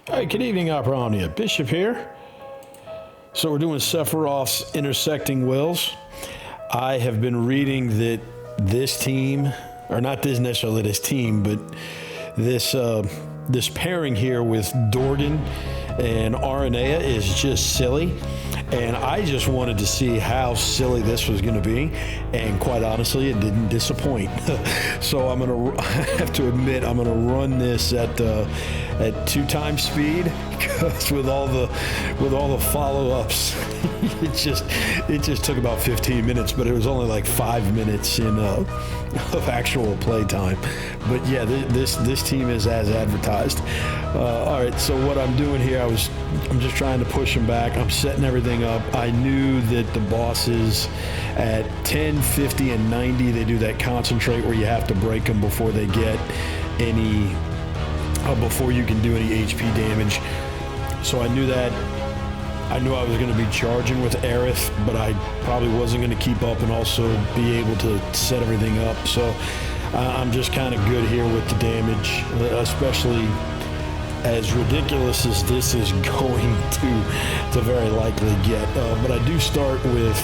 Hi, good evening, Aranea. Bishop here. So we're doing Sephiroth's Intersecting Wills. I have been reading that this team, or not this necessarily this team, but this pairing here with Dorgann and Aranea is just silly. And I just wanted to see how silly this was going to be, and quite honestly, it didn't disappoint. So I have to admit, I'm going to run this at 2x speed, because with all the follow-ups, it just took about 15 minutes, but it was only like 5 minutes of actual play time. But yeah, this team is as advertised. All right, so what I'm doing here, I'm just trying to push them back. I'm setting everything up. I knew that the bosses at 10, 50, and 90, they do that concentrate where you have to break them before they get any, before you can do any HP damage. So I knew that. I knew I was going to be charging with Aerith, but I probably wasn't going to keep up and also be able to set everything up. So I'm just kind of good here with the damage, especially as ridiculous as this is going to very likely get. But I do start with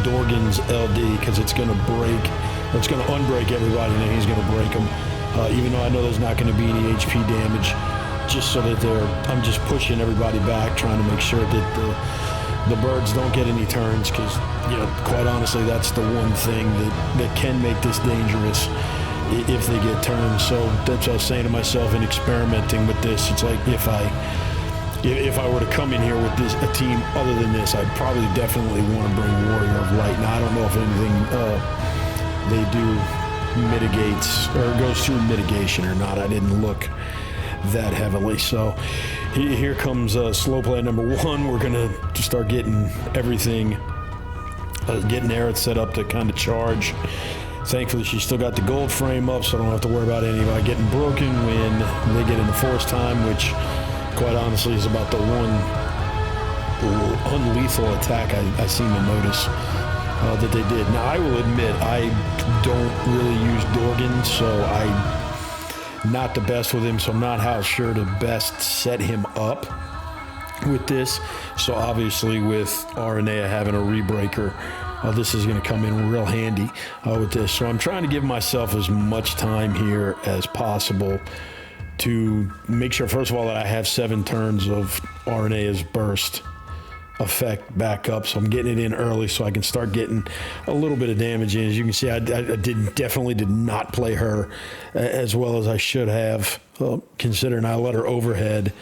Dorgann's LD, because it's going to unbreak everybody, and then he's going to break them. Even though I know there's not going to be any HP damage, just so that I'm just pushing everybody back, trying to make sure that the birds don't get any turns, because, you know, quite honestly, that's the one thing that can make this dangerous if they get turns. So that's what I was saying to myself in experimenting with this. It's like if I were to come in here with a team other than this, I'd probably definitely want to bring Warrior of Light. Now I don't know if anything they do mitigates or goes through mitigation or not. I didn't look that heavily. So here comes slow play number one. We're gonna start getting everything, getting Aerith set up to kind of charge. Thankfully, she's still got the gold frame up, so I don't have to worry about anybody getting broken when they get into force time, which, quite honestly, is about the one unlethal attack I seem to notice that they did. Now, I will admit, I don't really use Dorgann, so I'm not the best with him, so I'm not how sure to best set him up with this. So obviously, with Aranea having a rebreaker, this is going to come in real handy with this. So I'm trying to give myself as much time here as possible to make sure, first of all, that I have 7 turns of Aranea's Burst effect back up. So I'm getting it in early so I can start getting a little bit of damage in. As you can see, I definitely did not play her as well as I should have, considering I let her overhead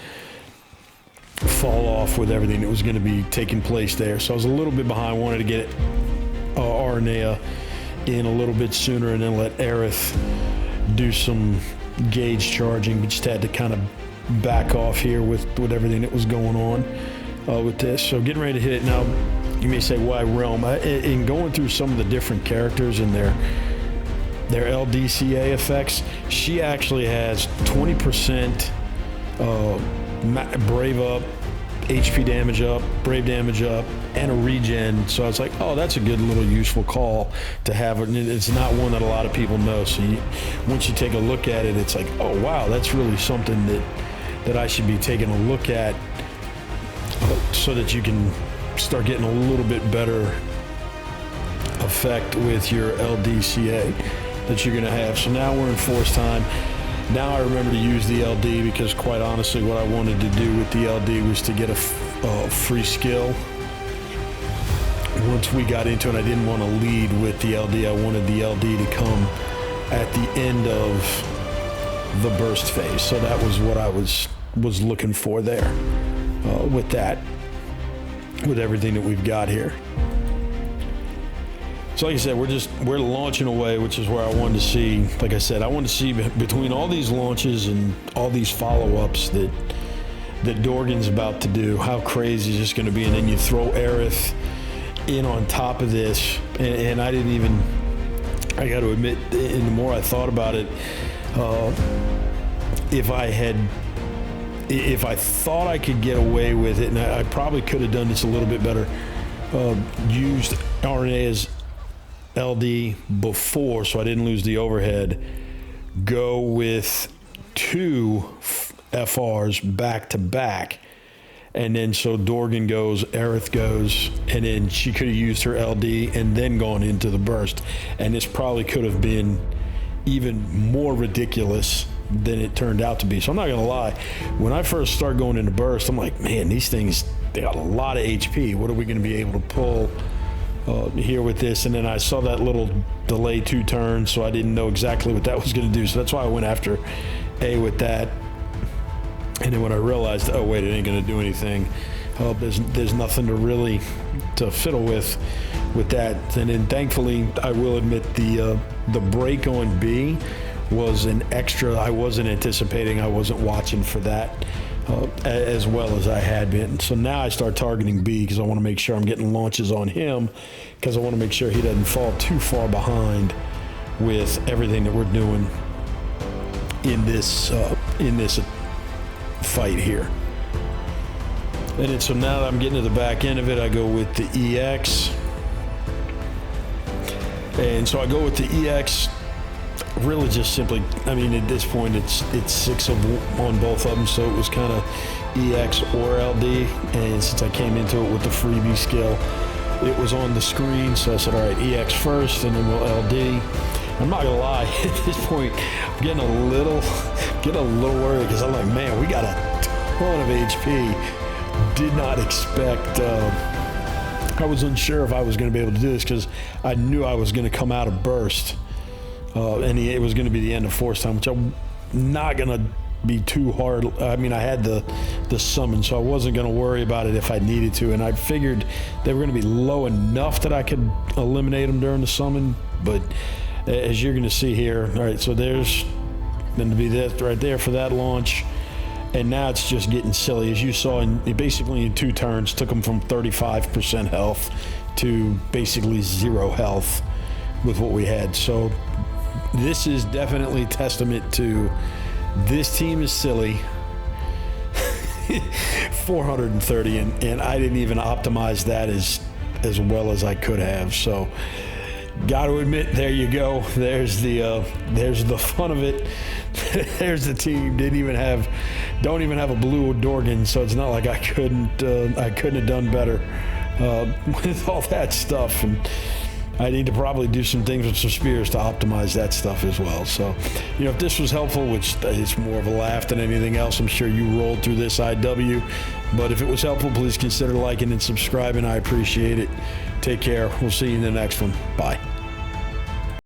fall off with everything that was going to be taking place there. So I was a little bit behind. I wanted to get Aranea in a little bit sooner and then let Aerith do some gauge charging, but just had to kind of back off here with everything that was going on with this. So getting ready to hit it now. You may say, why Realm? In going through some of the different characters and their LDCA effects, she actually has 20% Brave up, HP damage up, Brave damage up, and a regen. So I was like, oh, that's a good little useful call to have. And it's not one that a lot of people know. So once you take a look at it, it's like, oh, wow, that's really something that I should be taking a look at, so that you can start getting a little bit better effect with your LDCA that you're going to have. So now we're in force time. Now I remember to use the LD, because quite honestly, what I wanted to do with the LD was to get a free skill. Once we got into it, I didn't want to lead with the LD. I wanted the LD to come at the end of the burst phase. So that was what I was looking for there with that, with everything that we've got here. So like I said, we're launching away, which is where I wanted to see. Like I said, I wanted to see between all these launches and all these follow-ups that Dorgann's about to do, how crazy is this going to be? And then you throw Aerith in on top of this, and I didn't even, I got to admit, and the more I thought about it, if I thought I could get away with it, and I probably could have done this a little bit better, used Aranea's LD before, so I didn't lose the overhead, go with 2 FRs back to back. And then so Dorgann goes, Aerith goes, and then she could have used her LD and then gone into the burst. And this probably could have been even more ridiculous than it turned out to be. So I'm not gonna lie, when I first started going into burst, I'm like, man, these things, they got a lot of HP. What are we gonna be able to pull here with this? And then I saw that little delay 2 turns, so I didn't know exactly what that was gonna do. So that's why I went after A with that. And then when I realized, oh wait, it ain't gonna do anything, there's nothing to really to fiddle with that. And then thankfully, I will admit the break on B was an extra. I wasn't anticipating. I wasn't watching for that as well as I had been. So now I start targeting B because I want to make sure I'm getting launches on him, because I want to make sure he doesn't fall too far behind with everything that we're doing in this fight here. And then, so now that I'm getting to the back end of it, I go with the EX. And so I go with the EX, really just simply, I mean, at this point, it's 6 on both of them, so it was kind of EX or LD. And since I came into it with the freebie skill, it was on the screen, so I said, all right, EX first, and then we'll LD. I'm not gonna lie, at this point, I'm getting a little worried, because I'm like, man, we got a ton of HP. Did not expect, I was unsure if I was gonna be able to do this, because I knew I was gonna come out of burst, and it was gonna be the end of force time, which I'm not gonna be too hard. I mean, I had the summon, so I wasn't gonna worry about it if I needed to, and I figured they were gonna be low enough that I could eliminate them during the summon. But as you're gonna see here, all right, so there's going to be that right there for that launch. And now it's just getting silly. As you saw, basically in 2 turns, took them from 35% health to basically 0 health with what we had. So this is definitely testament to this team is silly. 430, and I didn't even optimize that as well as I could have. So got to admit, there you go. There's the fun of it. There's the team. Don't even have a blue Dorgann, so it's not like I couldn't have done better with all that stuff. And I need to probably do some things with some spears to optimize that stuff as well. So, if this was helpful, which is more of a laugh than anything else, I'm sure you rolled through this IW. But if it was helpful, please consider liking and subscribing. I appreciate it. Take care. We'll see you in the next one. Bye.